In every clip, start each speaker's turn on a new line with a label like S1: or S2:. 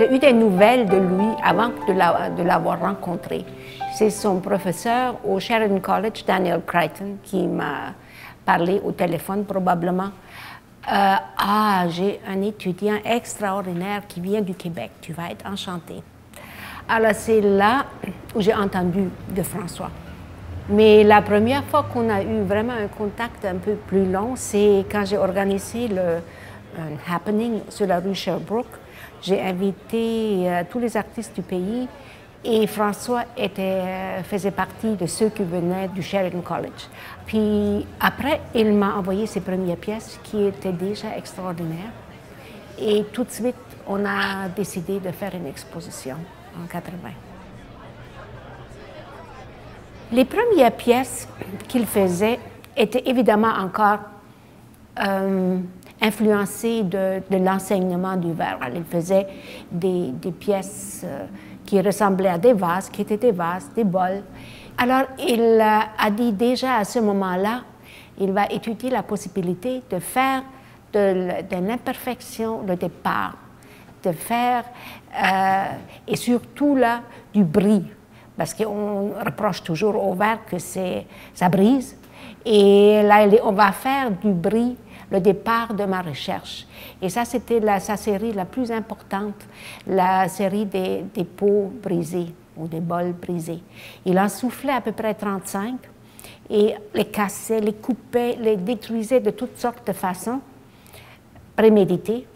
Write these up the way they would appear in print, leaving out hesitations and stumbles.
S1: J'ai eu des nouvelles de lui avant de l'avoir rencontré. C'est son professeur au Sheridan College, Daniel Creighton, qui m'a parlé au téléphone probablement. J'ai un étudiant extraordinaire qui vient du Québec, tu vas être enchanté. Alors c'est là où j'ai entendu de François. Mais la première fois qu'on a eu vraiment un contact un peu plus long, c'est quand j'ai organisé un happening sur la rue Sherbrooke. J'ai invité tous les artistes du pays et François faisait partie de ceux qui venaient du Sheridan College. Puis après, il m'a envoyé ses premières pièces qui étaient déjà extraordinaires. Et tout de suite, on a décidé de faire une exposition en 80. Les premières pièces qu'il faisait étaient évidemment encore influencées de l'enseignement du verre. Il faisait des pièces qui ressemblaient à des vases, qui étaient des vases, des bols. Alors, il a dit déjà à ce moment-là, il va étudier la possibilité de faire de l'imperfection le départ, de faire, et surtout là, du bris. Parce qu'on reproche toujours au verre que ça brise. Et là, on va faire du bris le départ de ma recherche. Et ça, c'était sa série la plus importante, la série des pots brisés ou des bols brisés. Il en soufflait à peu près 35 et les cassait, les coupait, les détruisait de toutes sortes de façons préméditées.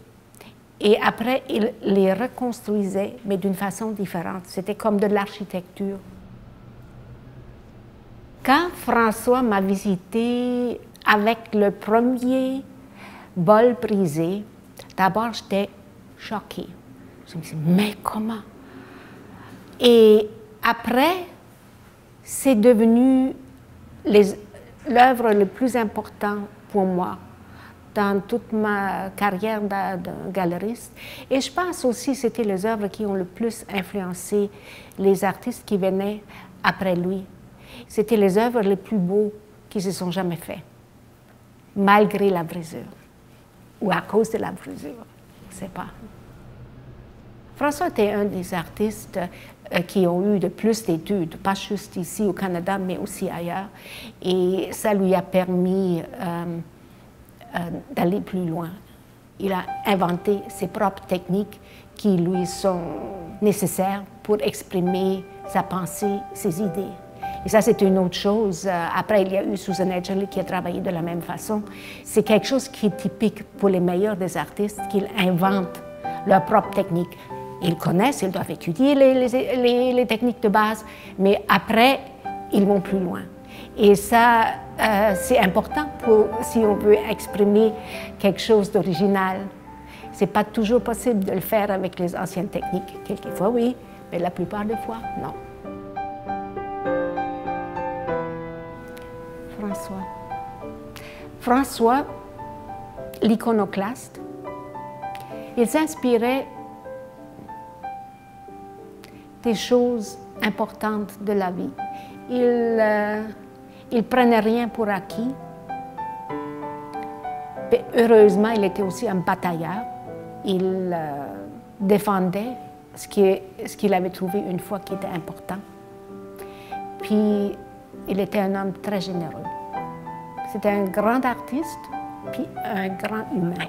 S1: Et après, il les reconstruisait, mais d'une façon différente. C'était comme de l'architecture. Quand François m'a visité avec le premier bol brisé, d'abord, j'étais choquée. Je me suis dit, mais comment? Et après, c'est devenu l'œuvre la plus importante pour moi dans toute ma carrière de galeriste. Et je pense aussi que c'était les œuvres qui ont le plus influencé les artistes qui venaient après lui. C'était les œuvres les plus beaux qui se sont jamais faites, malgré la brisure, ou à cause de la brisure, je ne sais pas. François était un des artistes qui ont eu de plus d'études, pas juste ici au Canada, mais aussi ailleurs. Et ça lui a permis d'aller plus loin. Il a inventé ses propres techniques qui lui sont nécessaires pour exprimer sa pensée, ses idées. Et ça, c'est une autre chose. Après, il y a eu Susan Edgerly qui a travaillé de la même façon. C'est quelque chose qui est typique pour les meilleurs des artistes, qu'ils inventent leurs propres techniques. Ils connaissent, ils doivent étudier les techniques de base, mais après, ils vont plus loin. Et ça, c'est important si on veut exprimer quelque chose d'original. Ce n'est pas toujours possible de le faire avec les anciennes techniques. Quelquefois, oui, mais la plupart des fois, non. François, l'iconoclaste, il s'inspirait des choses importantes de la vie. Il prenait rien pour acquis. Mais heureusement, il était aussi un batailleur. Il défendait ce qu'il avait trouvé une fois qui était important. Puis, il était un homme très généreux. C'était un grand artiste, puis un grand humain.